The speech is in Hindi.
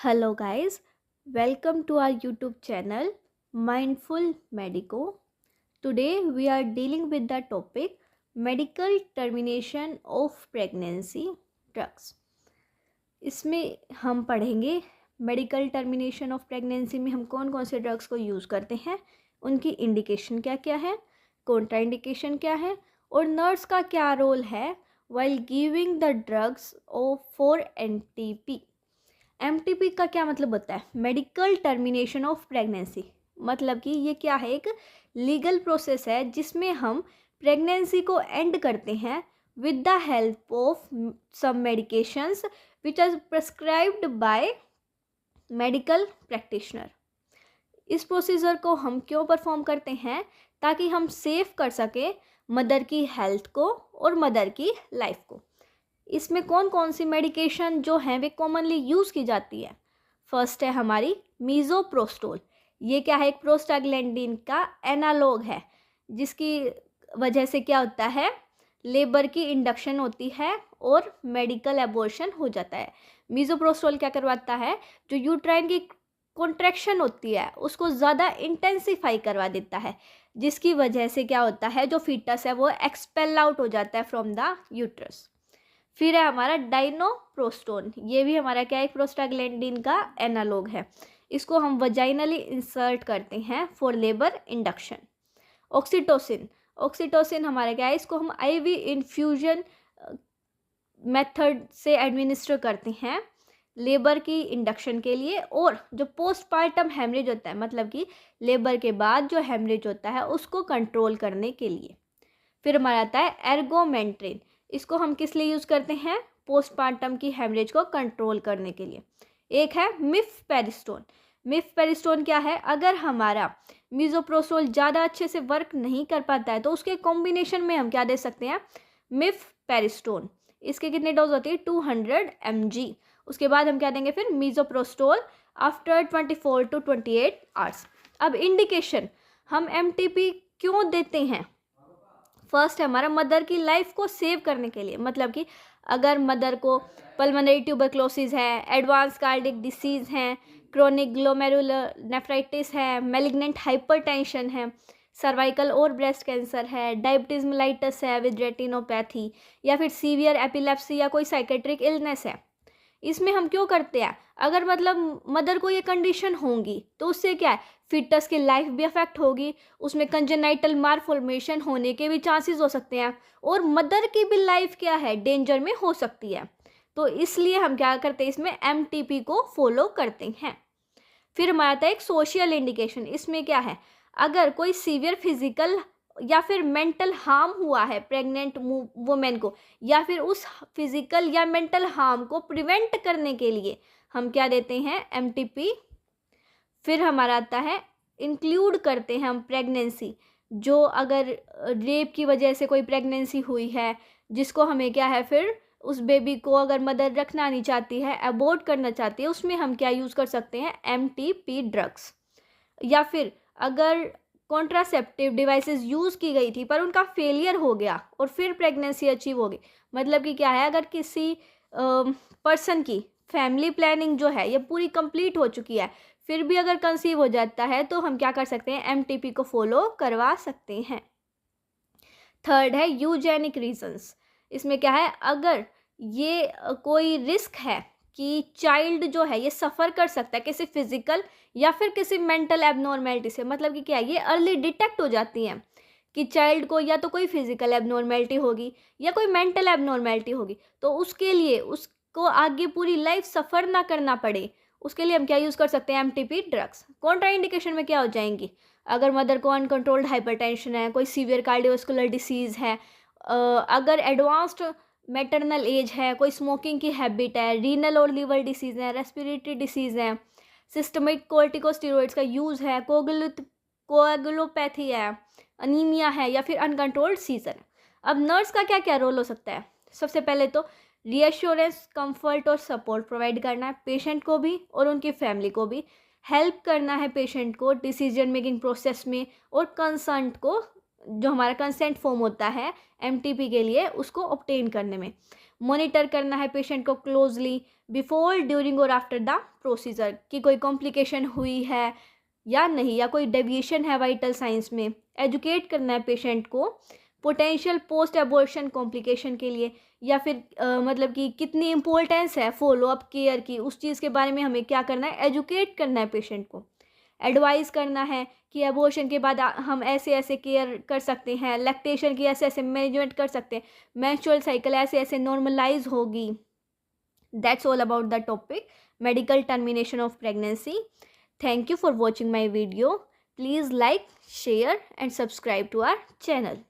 Hello, guys. Welcome to our YouTube channel Mindful Medico. Today, we are dealing with the topic medical termination of pregnancy drugs. इसमें हम पढ़ेंगे मेडिकल टर्मिनेशन ऑफ प्रेगनेंसी में हम कौन कौन से ड्रग्स को यूज़ करते हैं, उनकी इंडिकेशन क्या क्या है, कॉन्ट्राइंडिकेशन क्या है और नर्स का क्या रोल है while giving the drugs for MTP. MTP का क्या मतलब होता है? Medical termination of pregnancy. मतलब कि ये क्या है, एक लीगल प्रोसेस है जिसमें हम प्रेगनेंसी को एंड करते हैं with the help of some medications which are prescribed by medical practitioner. इस प्रोसीजर को हम क्यों परफॉर्म करते हैं? ताकि हम सेव कर सके मदर की हेल्थ को और मदर की लाइफ को। इसमें कौन कौन सी मेडिकेशन जो हैं वे कॉमनली यूज़ की जाती है? फर्स्ट है हमारी मीज़ोप्रोस्टोल। ये क्या है? एक प्रोस्टाग्लैंडिन का एनालॉग है, जिसकी वजह से क्या होता है, लेबर की इंडक्शन होती है और मेडिकल एबॉर्शन हो जाता है। मीज़ोप्रोस्टोल क्या करवाता है, जो यूट्राइन की कॉन्ट्रैक्शन होती है उसको ज़्यादा इंटेंसिफाई करवा देता है, जिसकी वजह से क्या होता है, जो फीटस है वो एक्सपेल आउट हो जाता है फ्रॉम द यूट्रस। फिर है हमारा डाइनोप्रोस्टोन। ये भी हमारा क्या है, प्रोस्टाग्लैंडिन का एनालॉग है। इसको हम वजाइनली इंसर्ट करते हैं for labour induction. Oxytocin. Oxytocin हमारा क्या है, इसको हम आईवी इन्फ्यूजन मेथड से एडमिनिस्टर करते हैं लेबर की इंडक्शन के लिए, और जो पोस्टपार्टम हेमरेज होता है, मतलब कि लेबर के बाद जो हेमरेज होता है उसको कंट्रोल करने के लिए। फिर हमारा आता है एर्गोमेंट्रिन। इसको हम किस लिए यूज़ करते हैं? पोस्टपार्टम की हेमरेज को कंट्रोल करने के लिए। एक है मिफपेरिस्टोन। मिफपेरिस्टोन क्या है, अगर हमारा मीज़ोप्रोस्टोल ज़्यादा अच्छे से वर्क नहीं कर पाता है तो उसके कॉम्बिनेशन में हम क्या दे सकते हैं, मिफपेरिस्टोन। इसके कितने डोज होती है? 200 mg। उसके बाद हम क्या देंगे फिर, मीज़ोप्रोस्टोल आफ्टर 24 to 28 आवर्स। अब इंडिकेशन, हम एमटीपी क्यों देते हैं? फर्स्ट है हमारा मदर की लाइफ को सेव करने के लिए। मतलब कि अगर मदर को पल्मोनरी ट्यूबरक्लोसिस है, एडवांस कार्डिक डिसीज़ हैं, क्रोनिक ग्लोमेरुलर नेफ्राइटिस है, मैलिग्नेंट हाइपरटेंशन है, सर्वाइकल और ब्रेस्ट कैंसर है, डायबिटीज मेलाइटस है विद रेटिनोपैथी, या फिर सीवियर एपिलेप्सी या कोई साइकेट्रिक इलनेस है। इसमें हम क्यों करते हैं? अगर मतलब मदर को ये कंडीशन होंगी तो उससे क्या है, फिटस की लाइफ भी अफेक्ट होगी, उसमें कंजेनाइटल मालफॉर्मेशन होने के भी चांसेस हो सकते हैं, और मदर की भी लाइफ क्या है, डेंजर में हो सकती है। तो इसलिए हम क्या करते हैं, इसमें एमटीपी को फॉलो करते हैं। फिर हमारा आता है एक सोशल इंडिकेशन। इसमें क्या है, अगर कोई सीवियर फिजिकल या फिर मेंटल हार्म हुआ है प्रेग्नेंट वुमेन को, या फिर उस फिजिकल या मेंटल हार्म को प्रिवेंट करने के लिए हम क्या देते हैं, एमटीपी। फिर हमारा आता है इंक्लूड करते हैं हम प्रेगनेंसी, जो अगर रेप की वजह से कोई प्रेगनेंसी हुई है, जिसको हमें क्या है, फिर उस बेबी को अगर मदर रखना नहीं चाहती है, अबॉर्ट करना चाहती है, उसमें हम क्या यूज़ कर सकते हैं, एमटीपी ड्रग्स। या फिर अगर कॉन्ट्रासेप्टिव डिवाइसेस यूज़ की गई थी पर उनका फेलियर हो गया और फिर प्रेगनेंसी अचीव हो गई, मतलब कि क्या है, अगर किसी पर्सन की फैमिली प्लानिंग जो है ये पूरी कंप्लीट हो चुकी है, फिर भी अगर कंसीव हो जाता है तो हम क्या कर सकते हैं, एमटीपी को फॉलो करवा सकते हैं। थर्ड है यूजेनिक रीजंस। इसमें क्या है, अगर ये कोई रिस्क है कि चाइल्ड जो है ये सफ़र कर सकता है किसी फिजिकल या फिर किसी मेंटल एबनॉर्मेलिटी से, मतलब कि क्या है, ये अर्ली डिटेक्ट हो जाती हैं कि चाइल्ड को या तो कोई फिजिकल एबनॉर्मेलिटी होगी या कोई मेंटल एबनॉर्मेलिटी होगी, तो उसके लिए उसको आगे पूरी लाइफ सफ़र ना करना पड़े, उसके लिए हम क्या यूज़ कर सकते हैं, एमटीपी ड्रग्स। कॉन्ट्राइंडिकेशन में क्या हो जाएंगी, अगर मदर को अनकंट्रोल्ड हाइपरटेंशन है, कोई सीवियर कार्डियोवास्कुलर डिसीज़ है, अगर एडवांस्ड मैटरनल एज है, कोई स्मोकिंग की हैबिट है, रीनल और लीवर डिसीज़ है, रेस्पिरेटरी डिसीज़ है, सिस्टमिक कोर्टिकोस्टेरॉइड्स का यूज़ है, कोएगुलोपैथी है, अनीमिया है, या फिर अनकंट्रोल्ड सीजर है। अब नर्स का क्या क्या रोल हो सकता है? सबसे पहले तो रीअश्योरेंस, कंफर्ट और सपोर्ट प्रोवाइड करना है पेशेंट को भी और उनकी फैमिली को भी। हेल्प करना है पेशेंट को डिसीजन मेकिंग प्रोसेस में, और कंसर्ट को, जो हमारा कंसेंट फॉर्म होता है एमटीपी के लिए, उसको ऑब्टेन करने में। मॉनिटर करना है पेशेंट को क्लोजली बिफोर, ड्यूरिंग और आफ्टर द प्रोसीजर कि कोई कॉम्प्लिकेशन हुई है या नहीं, या कोई डेविएशन है वाइटल साइंस में। एजुकेट करना है पेशेंट को पोटेंशियल पोस्ट एबॉर्शन कॉम्प्लिकेशन के लिए, या फिर मतलब कि कितनी इम्पोर्टेंस है फॉलोअप केयर की, उस चीज़ के बारे में हमें क्या करना है, एजुकेट करना है पेशेंट को। एडवाइस करना है कि एबॉर्शन के बाद हम ऐसे ऐसे केयर कर सकते हैं, लैक्टेशन की ऐसे ऐसे मैनेजमेंट कर सकते हैं, मेंस्ट्रुअल साइकिल ऐसे ऐसे नॉर्मलाइज होगी। That's all about the topic medical termination of pregnancy. Thank you for watching my video. Please like, share and subscribe to our channel.